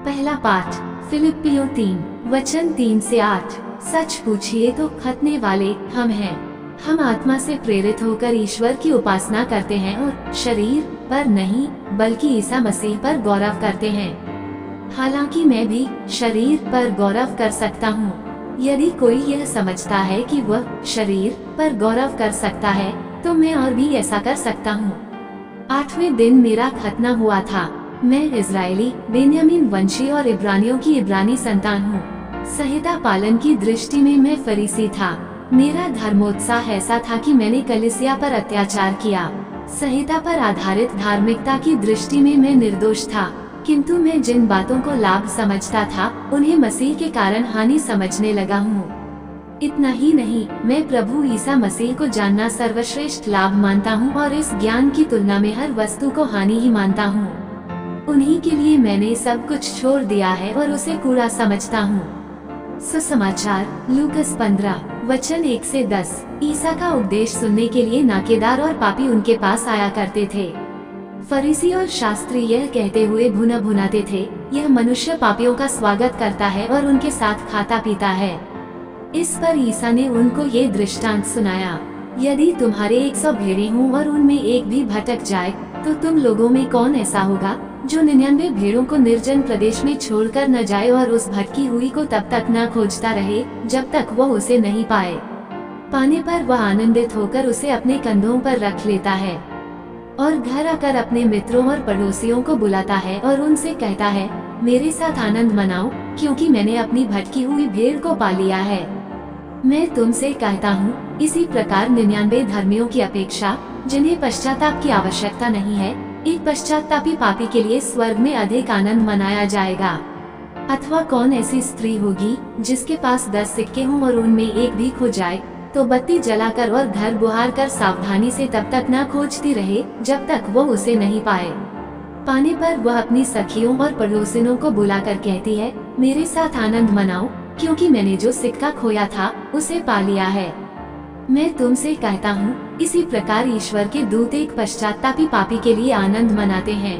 पहला पाठ फिलिप्पियों 3 वचन 3 से 8। सच पूछिए तो खतने वाले हम हैं। हम आत्मा से प्रेरित होकर ईश्वर की उपासना करते हैं और शरीर पर नहीं बल्कि ईसा मसीह पर गौरव करते हैं। हालांकि मैं भी शरीर पर गौरव कर सकता हूँ। यदि कोई यह समझता है कि वह शरीर पर गौरव कर सकता है तो मैं और भी ऐसा कर सकता हूँ। 8वें दिन मेरा खतना हुआ था। मैं इजरायली, बेन्यामीन वंशी और इब्रानियों की इब्रानी संतान हूँ। संहिता पालन की दृष्टि में मैं फरीसी था। मेरा धर्मोत्साह ऐसा था कि मैंने कलीसिया पर अत्याचार किया। संहिता पर आधारित धार्मिकता की दृष्टि में मैं निर्दोष था, किंतु मैं जिन बातों को लाभ समझता था उन्हें मसीह के कारण हानि समझने लगा हूँ। इतना ही नहीं, मैं प्रभु ईसा मसीह को जानना सर्वश्रेष्ठ लाभ मानता हूँ और इस ज्ञान की तुलना में हर वस्तु को हानि ही मानता हूँ। उन्हीं के लिए मैंने सब कुछ छोड़ दिया है और उसे कूड़ा समझता हूँ। सुसमाचार लूकस 15 वचन 1 से 10। ईसा का उपदेश सुनने के लिए नाकेदार और पापी उनके पास आया करते थे। फरीसी और शास्त्री यह कहते हुए भुनाते थे, यह मनुष्य पापियों का स्वागत करता है और उनके साथ खाता पीता है। इस पर ईसा ने उनको ये दृष्टांत सुनाया, यदि तुम्हारे 100 भेड़ें हों और उनमें एक भी भटक जाए तो तुम लोगों में कौन ऐसा होगा जो 99 भेड़ों को निर्जन प्रदेश में छोड़कर न जाए और उस भटकी हुई को तब तक न खोजता रहे जब तक वह उसे नहीं पाए। पाने पर वह आनंदित होकर उसे अपने कंधों पर रख लेता है और घर आकर अपने मित्रों और पड़ोसियों को बुलाता है और उनसे कहता है, मेरे साथ आनंद मनाओ क्योंकि मैंने अपनी भटकी हुई भेड़ को पा लिया है। मैं तुमसे कहता हूँ, इसी प्रकार 99 धर्मियों की अपेक्षा जिन्हें पश्चाताप की आवश्यकता नहीं है, एक पश्चातापी पापी के लिए स्वर्ग में अधिक आनंद मनाया जाएगा। अथवा कौन ऐसी स्त्री होगी जिसके पास 10 सिक्के हों और उनमें एक भी खो जाए तो बत्ती जलाकर और घर बुहार कर सावधानी से तब तक न खोजती रहे जब तक वो उसे नहीं पाए। पाने पर वह अपनी सखियों और पड़ोसिनों को बुलाकर कहती है, मेरे साथ आनंद मनाओ क्योंकि मैंने जो सिक्का खोया था उसे पा लिया है। मैं तुमसे कहता हूँ, इसी प्रकार ईश्वर के दूत एक पश्चातापी पापी के लिए आनंद मनाते हैं।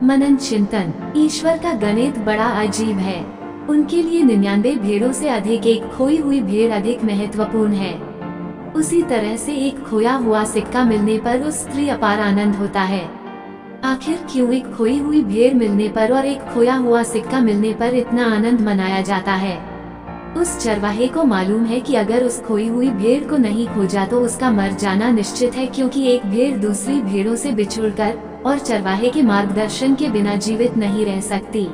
मनन चिंतन। ईश्वर का गणित बड़ा अजीब है। उनके लिए 99 भेड़ों से अधिक एक खोई हुई भेड़ अधिक महत्वपूर्ण है। उसी तरह से एक खोया हुआ सिक्का मिलने पर उस स्त्री अपार आनंद होता है। आखिर क्यों एक खोई हुई भेड़ मिलने पर और एक खोया हुआ सिक्का मिलने पर इतना आनंद मनाया जाता है? उस चरवाहे को मालूम है कि अगर उस खोई हुई भेड़ को नहीं खोजा तो उसका मर जाना निश्चित है, क्योंकि एक भेड़ दूसरी भेड़ों से बिछुड़कर और चरवाहे के मार्गदर्शन के बिना जीवित नहीं रह सकती।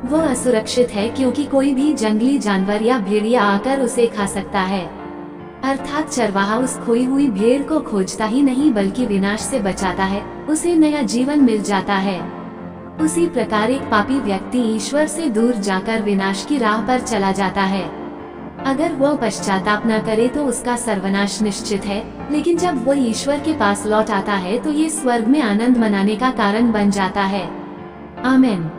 वो असुरक्षित है क्योंकि कोई भी जंगली जानवर या भेड़िया आकर उसे खा सकता है। अर्थात चरवाहा उस खोई हुई भेड़ को खोजता ही नहीं बल्कि विनाश से बचाता है, उसे नया जीवन मिल जाता है। उसी प्रकार एक पापी व्यक्ति ईश्वर से दूर जाकर विनाश की राह पर चला जाता है। अगर वो पश्चाताप न करे तो उसका सर्वनाश निश्चित है, लेकिन जब वो ईश्वर के पास लौट आता है तो ये स्वर्ग में आनंद मनाने का कारण बन जाता है। आमीन।